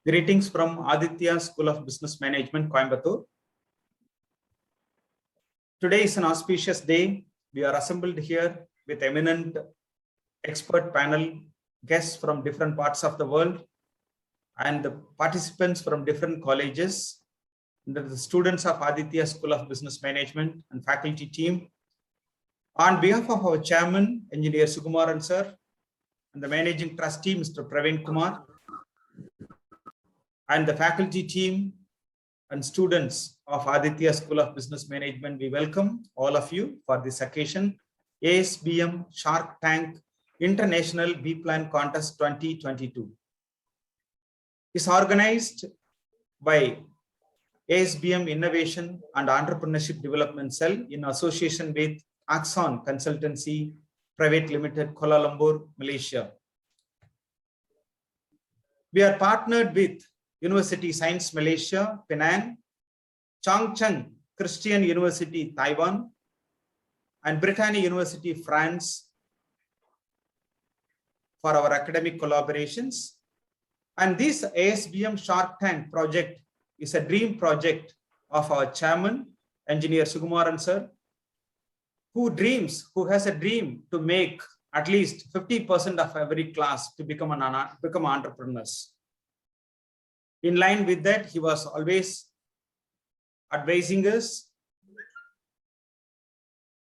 Greetings from Adithya School of Business Management, Coimbatore. Today is an auspicious day. We are assembled here with eminent expert panel guests from different parts of the world and the participants from different colleges, the students of Adithya School of Business Management and faculty team. On behalf of our chairman, Engineer Sukumaran sir, and the managing trustee, Mr. Praveen Kumar, and the faculty team and students of Adithya School of Business Management, we welcome all of you for this occasion, ASBM Shark Tank International B-Plan Contest 2022. It's organized by ASBM Innovation and Entrepreneurship Development Cell in association with Axon Consultancy Private Limited, Kuala Lumpur, Malaysia. We are partnered with University Science Malaysia, Penang, Chongqing Christian University, Taiwan, and Britannia University, France for our academic collaborations. And this ASBM Shark Tank project is a dream project of our chairman, Engineer Sukumaran sir, who has a dream to make at least 50% of every class to become entrepreneurs. In line with that, he was always advising us,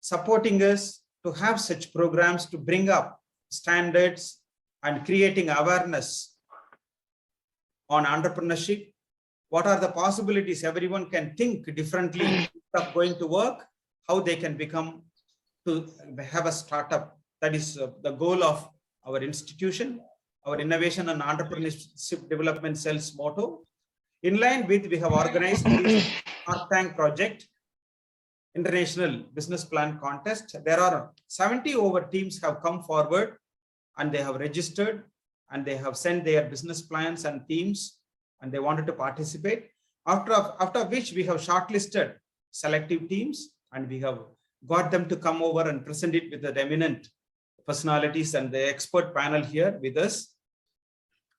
supporting us to have such programs to bring up standards and creating awareness on entrepreneurship. What are the possibilities? Everyone can think differently of going to work, how they can become to have a startup. That is the goal of our institution, our Innovation and Entrepreneurship Development Cell's motto. In line with, we have organized this Shark Tank project, International Business Plan Contest. There are 70 over teams have come forward and they have registered and they have sent their business plans and themes and they wanted to participate. After which we have shortlisted selective teams and we have got them to come over and present it with the eminent personalities and the expert panel here with us.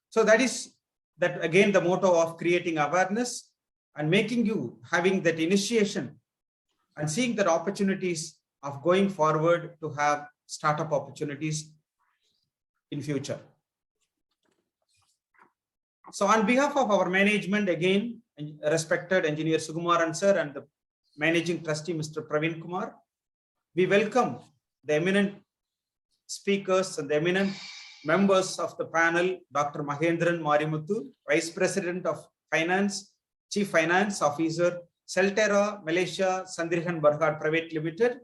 So that is that again the motto of creating awareness and making you having that initiation and seeing the opportunities of going forward to have startup opportunities in future. So on behalf of our management, again, respected Engineer Sukumaran sir and the managing trustee, Mr. Praveen Kumar, we welcome the eminent speakers and the eminent members of the panel, Dr. Mahendran Marimuthu, Vice President of Finance, Chief Finance Officer, Celterra Malaysia Sandrihan Berhad Private Limited,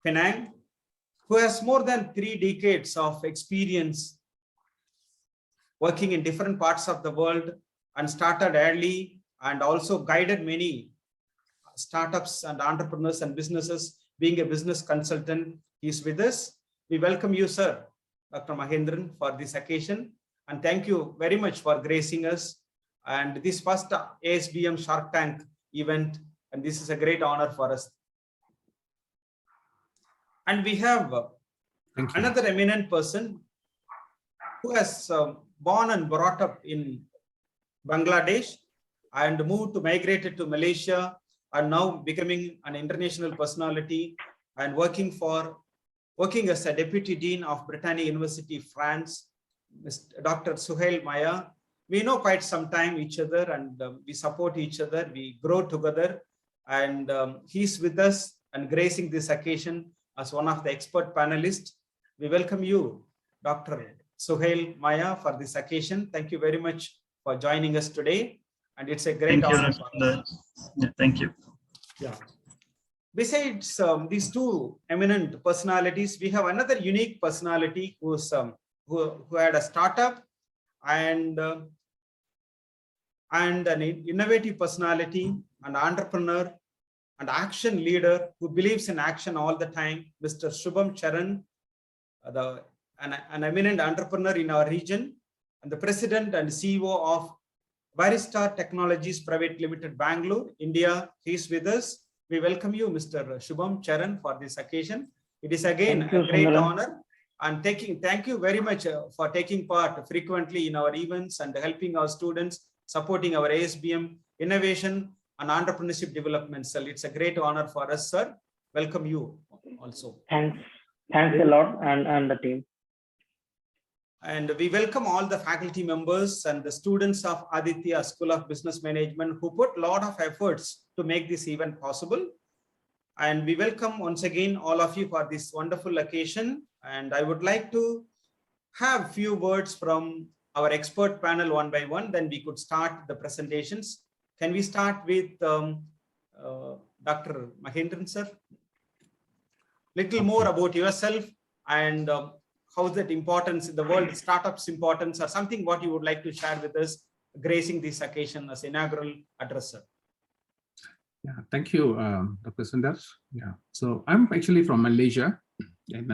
Penang, who has more than 3 decades of experience working in different parts of the world and started early and also guided many startups and entrepreneurs and businesses. Being a business consultant, he is with us. We welcome you, sir, Dr. Mahendran, for this occasion. And thank you very much for gracing us. And this first ASBM Shark Tank event, and this is a great honor for us. And we have another eminent person who has born and brought up in Bangladesh and migrated to Malaysia and now becoming an international personality and working as a deputy dean of Britannia University, France, Dr. Suhail Maya. We know quite some time each other and we support each other, we grow together, and he's with us and gracing this occasion as one of the expert panelists. We welcome you, Dr. Suhail Maya, for this occasion. Thank you very much for joining us today. And it's a great honor. Thank you. Yeah. Besides these 2 eminent personalities, we have another unique personality who had a startup and an innovative personality, an entrepreneur and action leader who believes in action all the time, Mr. Shubham Charan, an eminent entrepreneur in our region and the president and CEO of Barista Technologies Private Limited, Bangalore, India. He is with us. We welcome you, Mr. Shubham Charan, for this occasion. It is again a great honor And thank you very much for taking part frequently in our events and helping our students, supporting our ASBM innovation and entrepreneurship development cell. It's a great honor for us, sir. Welcome you also. Thanks a lot, and the team. And we welcome all the faculty members and the students of Adithya School of Business Management who put a lot of efforts to make this event possible. And we welcome once again all of you for this wonderful occasion. And I would like to have few words from our expert panel one by one, then we could start the presentations. Can we start with Dr. Mahendran, sir? Little more about yourself and how is that importance in the world, startups importance, or something what you would like to share with us, gracing this occasion as inaugural address, sir. Yeah, thank you, Dr. Sundar. Yeah, so I'm actually from Malaysia, and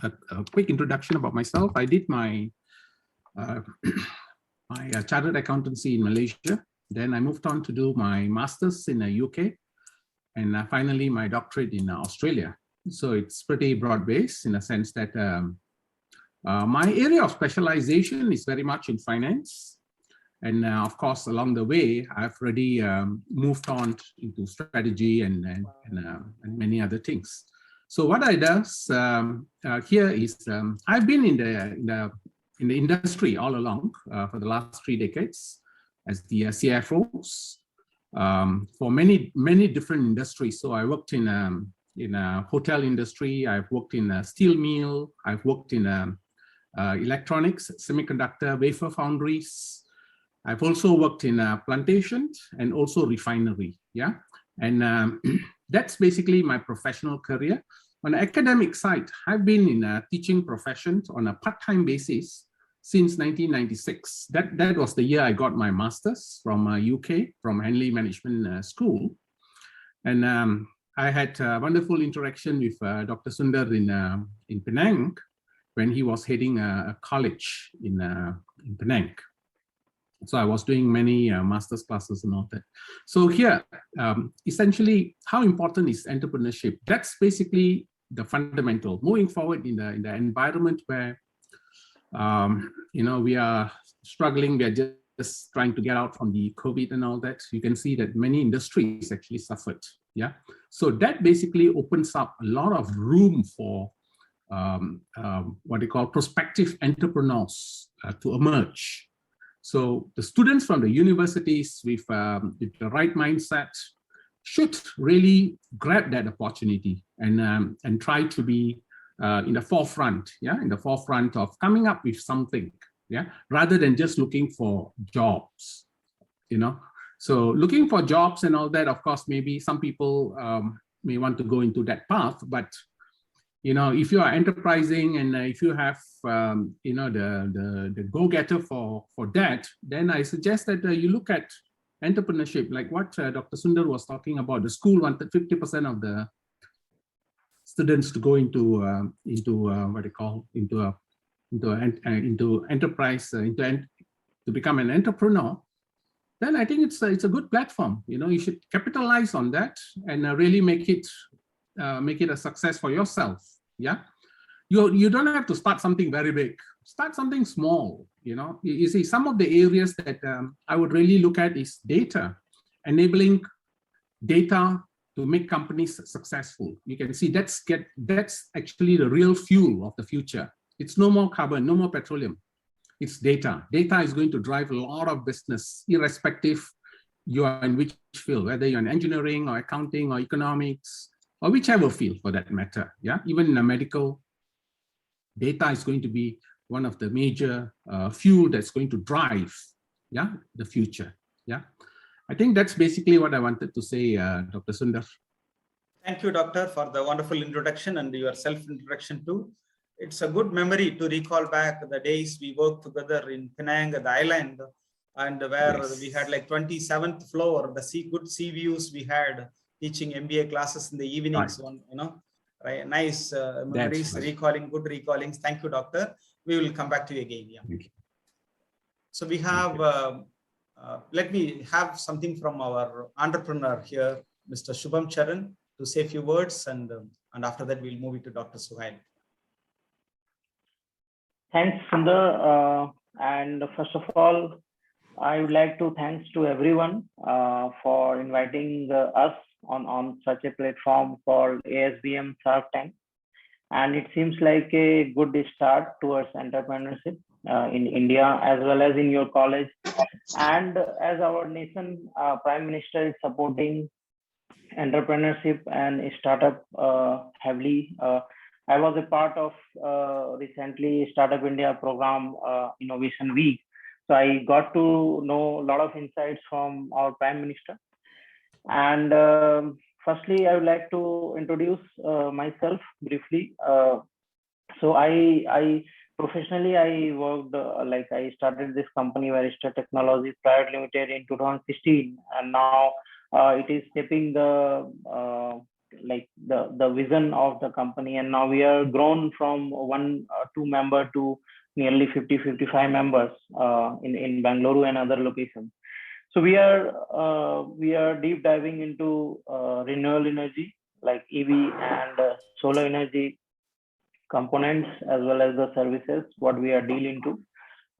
a quick introduction about myself. I did my chartered accountancy in Malaysia. Then I moved on to do my master's in the UK, and finally my doctorate in Australia. So it's pretty broad-based in a sense that my area of specialization is very much in finance. And of course, along the way, I've already moved on into strategy and many other things. So what I do here is I've been in the industry all along for the last 3 decades as the CFOs for many different industries. So I worked in a hotel industry. I've worked in a steel mill. I've worked in electronics, semiconductor, wafer foundries. I've also worked in a plantation and also refinery. Yeah, and that's basically my professional career. On the academic side, I've been in a teaching profession on a part-time basis since 1996. That was the year I got my master's from UK, from Henley Management School. And I had a wonderful interaction with Dr. Sundar in Penang when he was heading a college in Penang. So I was doing many master's classes and all that. So here, essentially, how important is entrepreneurship? That's basically the fundamental. Moving forward in the environment where we are struggling, we are just trying to get out from the COVID and all that. You can see that many industries actually suffered. Yeah, so that basically opens up a lot of room for what they call prospective entrepreneurs to emerge. So the students from the universities with the right mindset should really grab that opportunity and try to be in the forefront, in the forefront of coming up with something, rather than just looking for jobs, So looking for jobs and all that, of course, maybe some people may want to go into that path, but if you are enterprising and if you have, the go-getter for that, then I suggest that you look at entrepreneurship, like what Dr. Sundar was talking about. The school wanted 50% of the students to go into enterprise, to become an entrepreneur. Then I think it's a good platform. You should capitalize on that and really make it a success for yourself. Yeah, you don't have to start something very big. Start something small. You see, some of the areas that I would really look at is data, enabling data to make companies successful. You can see that's actually the real fuel of the future. It's no more carbon, no more petroleum. It's data. Data is going to drive a lot of business, irrespective you are in which field, whether you're in engineering or accounting or economics or whichever field for that matter. Yeah, even in a medical, data is going to be one of the major fuel that's going to drive, the future. Yeah, I think that's basically what I wanted to say, Dr. Sundar. Thank you, Doctor, for the wonderful introduction and your self-introduction too. It's a good memory to recall back the days we worked together in Penang, the island, and where we had like 27th floor, the good sea views we had teaching MBA classes in the evenings. Right. Nice memories, good recallings. Thank you, Doctor. We will come back to you again. Yeah. So we have, let me have something from our entrepreneur here, Mr. Shubham Charan, to say a few words, and after that we'll move it to Dr. Suhail. Thanks, Sundar. And first of all, I would like to thanks to everyone for inviting us on such a platform called ASBM Shark Tank. And it seems like a good start towards entrepreneurship in India as well as in your college. And as our nation Prime Minister is supporting entrepreneurship and startup heavily. I was a part of recently Startup India program Innovation Week. So I got to know a lot of insights from our Prime Minister. And firstly, I would like to introduce myself briefly. So I professionally I worked like I started this company Veristar Technologies Private Limited in 2016, and now it is shaping the the vision of the company, and now we are grown from two member to nearly 55 members in Bangalore and other locations. So we are deep diving into renewable energy like EV and solar energy components as well as the services what we are dealing to,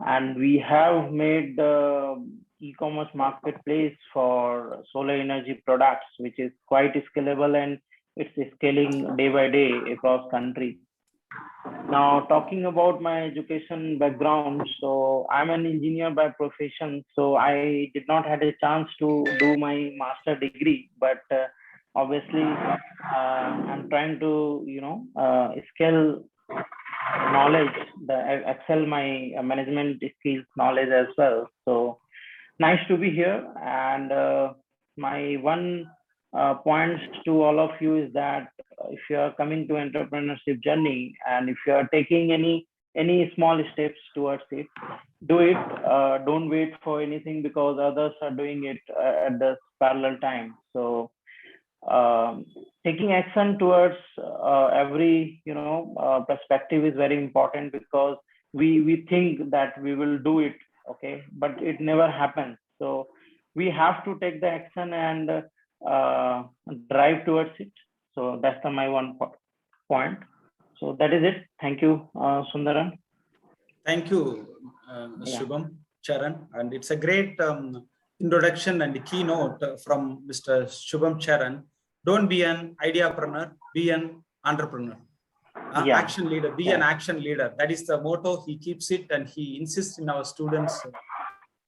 and we have made the e-commerce marketplace for solar energy products which is quite scalable and it's scaling day by day across country. Now talking about my education background, so I'm an engineer by profession, so I did not have a chance to do my master degree, but obviously I'm trying to scale knowledge, excel my management skills knowledge as well. So nice to be here. And my one points to all of you is that if you are coming to entrepreneurship journey and if you are taking any small steps towards it, do it. Don't wait for anything because others are doing it at the parallel time. So taking action towards every perspective is very important because we think that we will do it, okay, but it never happens. So we have to take the action and drive towards it. So that's my one point. So that is it. Thank you, Sundaran. Thank you, Shubham Charan. And it's a great introduction and keynote from Mr. Shubham Charan. Don't be an ideapreneur, be an entrepreneur. Action leader, be an action leader. That is the motto. He keeps it and he insists in our students'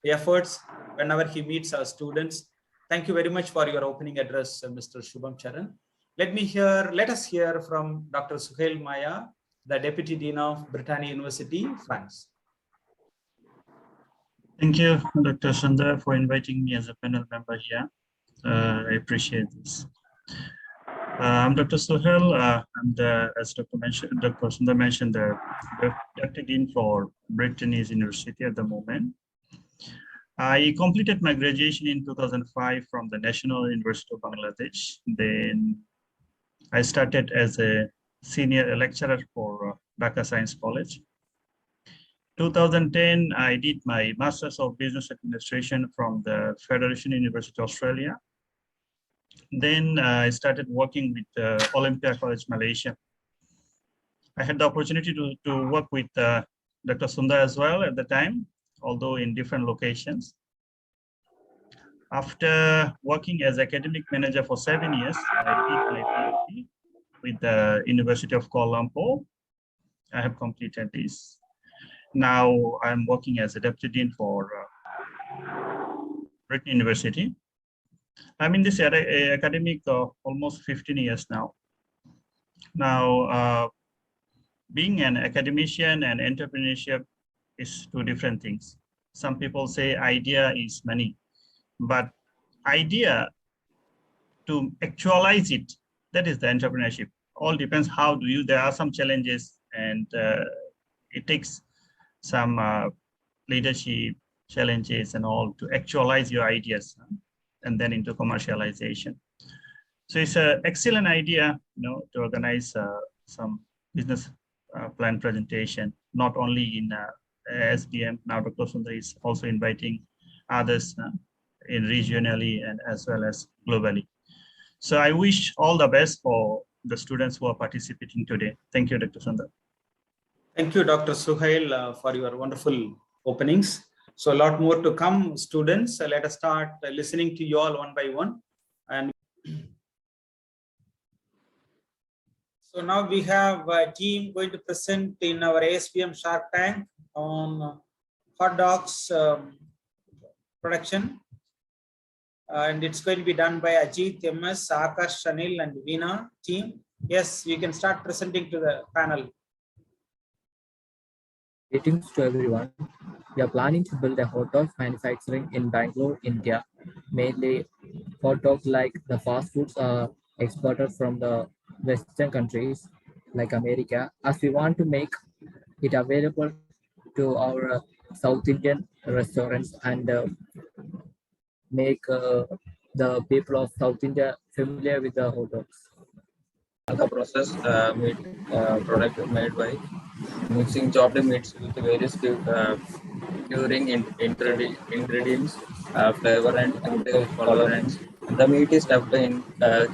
efforts whenever he meets our students. Thank you very much for your opening address, Mr. Shubham Charan. Let us hear from Dr. Suhail Maya, the Deputy Dean of Britannia University, France. Thank you, Dr. Sundar, for inviting me as a panel member here. I appreciate this. I'm Dr. Suhail. As Dr. Sundar mentioned, the Deputy Dean for Britannia University at the moment. I completed my graduation in 2005 from the National University of Bangladesh. Then I started as a senior lecturer for Dhaka Science College. 2010, I did my Masters of Business Administration from the Federation University of Australia. Then I started working with Olympia College, Malaysia. I had the opportunity to work with Dr. Sundar as well at the time, although in different locations. After working as academic manager for 7 years, I did my PhD with the University of Kuala Lumpur. I have completed this. Now I'm working as a deputy dean for Britain University. I'm in this academic almost 15 years now. Now, being an academician and entrepreneurship is two different things. Some people say idea is money, but idea to actualize it, that is the entrepreneurship. All depends how do you, there are some challenges and it takes some leadership challenges and all to actualize your ideas and then into commercialization. So it's an excellent idea, to organize some business plan presentation, not only in ASBM. Now Dr. Sundar is also inviting others in regionally and as well as globally. So I wish all the best for the students who are participating today. Thank you, Dr. Sundar. Thank you, Dr. Suhail, for your wonderful openings. So a lot more to come, students. Let us start listening to you all one by one. And so now we have a team going to present in our ASBM Shark Tank on hot dogs production. And it's going to be done by Ajith, MS, Akarsh, Anil, and Veena team. Yes, you can start presenting to the panel. Greetings to everyone. We are planning to build a hot dog manufacturing in Bangalore, India. Mainly hot dogs like the fast foods are exported from the Western countries like America, as we want to make it available to our South Indian restaurants and make the people of South India familiar with the hot dogs. The process meat product made by mixing chopped meats with various curing ingredients, flavor and colorants. The meat is left in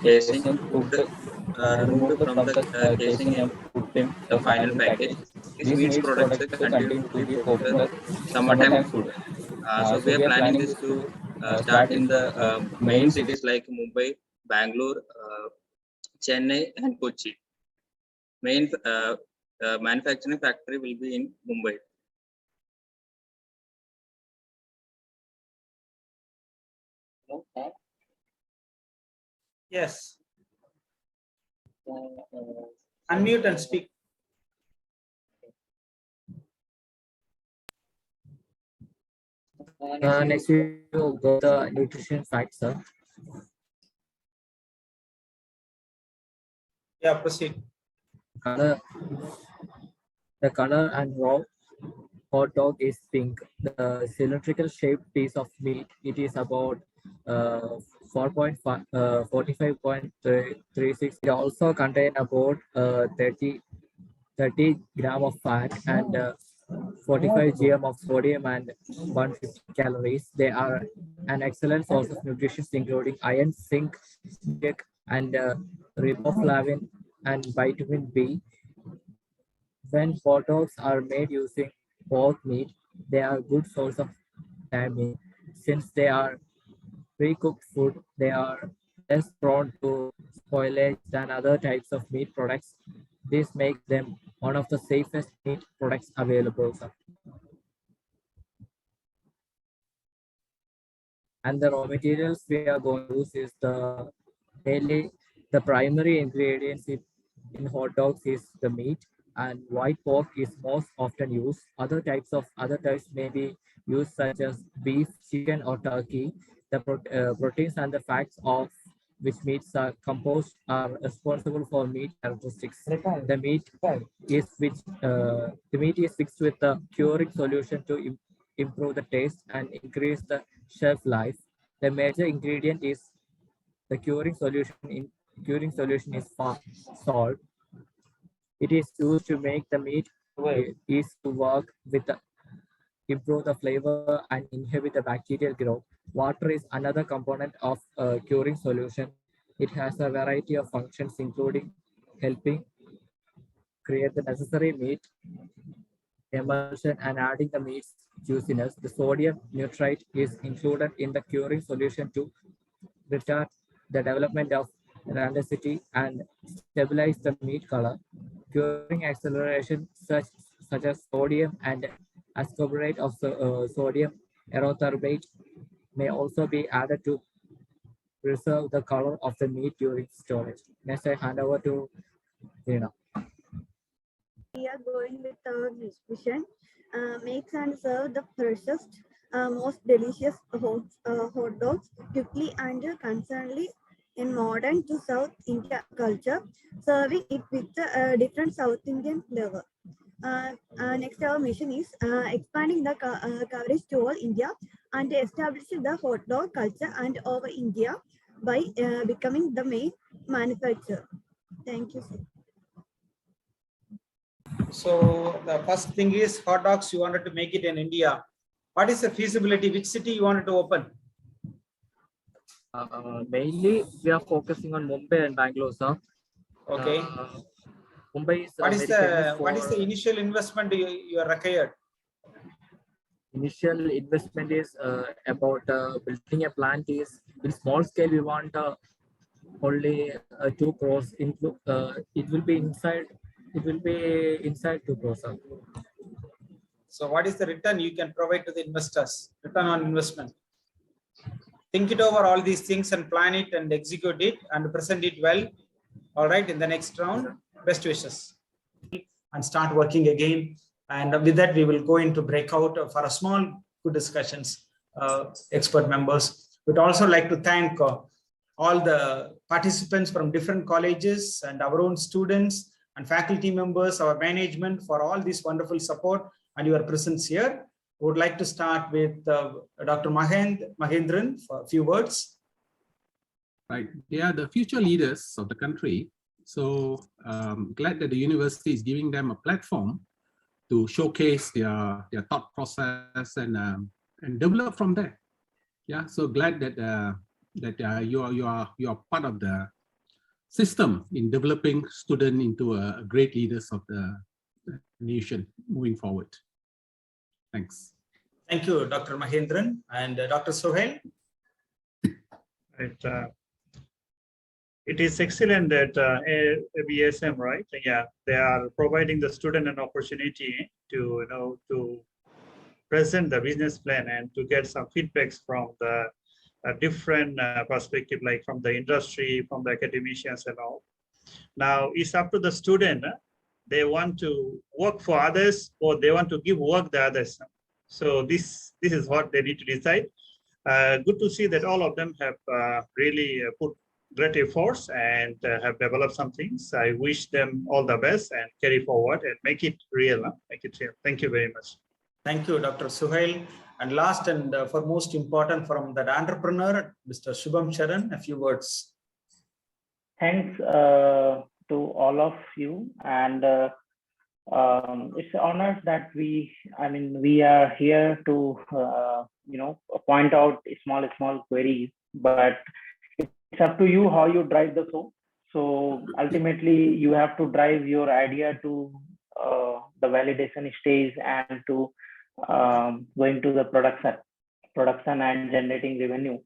casing, cooked, removed from the casing and put in the final package. These meat products continue to be popular summertime food. So we are planning this to start in the main cities like Mumbai, Bangalore, Chennai and Kochi. Main manufacturing factory will be in Mumbai. Yes. Unmute and speak. Next, we will go the nutrition facts, sir. Yeah, proceed. The color and raw hot dog is pink. The cylindrical shaped piece of meat, it is about 45.36. It also contain about 30 gram of fat and 45 gm of sodium and 150 calories. They are an excellent source of nutrition, including iron, zinc, and riboflavin and vitamin B. When hot dogs are made using pork meat, they are a good source of vitamin. Since they are pre-cooked food, they are less prone to spoilage than other types of meat products. This makes them one of the safest meat products available. And the raw materials we are going to use is mainly the primary ingredients in hot dogs is the meat, and white pork is most often used. Other types may be used, such as beef, chicken, or turkey. The proteins and the fats of which meats are composed are responsible for meat characteristics. The meat is mixed with the curing solution to improve the taste and increase the shelf life. The major ingredient is the curing solution. Curing solution is salt. It is used to make the meat easy to work with, improve the flavor and inhibit the bacterial growth. Water is another component of a curing solution. It has a variety of functions, including helping create the necessary meat emulsion and adding the meat's juiciness. The sodium nitrite is included in the curing solution to retard the development of rancidity and stabilize the meat color. Curing acceleration such as sodium and ascorbate of sodium erythorbate may also be added to preserve the color of the meat during storage. Next, I hand over to Veena. We are going with our discussion. Makes and serve the freshest, most delicious hot dogs quickly and concernedly in modern to South India culture, serving it with a different South Indian flavor. Next, our mission is expanding the coverage to all India and establishing the hot dog culture and over India by becoming the main manufacturer. Thank you, sir. So the first thing is hot dogs, you wanted to make it in India. What is the feasibility? Which city you wanted to open? Mainly, we are focusing on Mumbai and Bangalore, sir. Okay. Mumbai is What is very famous the what is the for initial investment you are required? initial investment is about building a plant is in small scale. We want only 2 crores. It will be inside. It will be inside 2 crores. So what is the return you can provide to the investors? Return on investment. Think it over all these things and plan it and execute it and present it well. All right, in the next round, best wishes. And start working again. And with that, we will go into breakout for a small good discussions, expert members. We'd also like to thank all the participants from different colleges and our own students and faculty members, our management for all this wonderful support and your presence here. I would like to start with Dr. Mahendran for a few words. Right, they are the future leaders of the country. So glad that the university is giving them a platform to showcase their thought process and develop from there. Yeah, so glad that you are part of the system in developing students into a great leaders of the nation moving forward. Thanks. Thank you, Dr. Mahendran and Dr. Sohail. It is excellent that ASBM, right? Yeah, they are providing the student an opportunity to to present the business plan and to get some feedbacks from the different perspective, like from the industry, from the academicians and all. Now it's up to the student. They want to work for others or they want to give work to others. So this is what they need to decide. Good to see that all of them have really put great efforts and have developed some things. I wish them all the best and carry forward and make it real. Make it real. Thank you very much. Thank you, Dr. Suhail. And last and foremost important from that entrepreneur, Mr. Shubham Charan, a few words. Thanks to all of you, and it's an honor that we are here to point out small queries, but it's up to you how you drive the show. So ultimately, you have to drive your idea to the validation stage and to going to the production and generating revenue.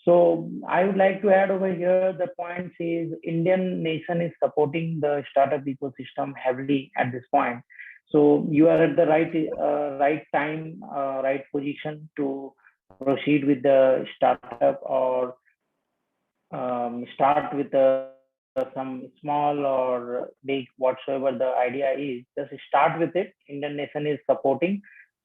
So I would like to add over here, the point is Indian nation is supporting the startup ecosystem heavily at this point. So you are at the right time, right position to proceed with the startup or start with some small or big, whatsoever the idea is, just start with it. Indian nation is supporting.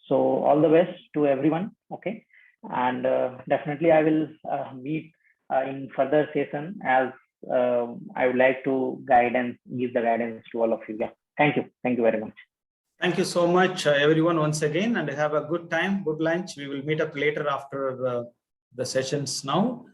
So all the best to everyone. Okay. And definitely I will meet in further session as I would like to give the guidance to all of you. Yeah. Thank you. Thank you very much. Thank you so much, everyone, once again, and have a good time, good lunch. We will meet up later after the sessions now.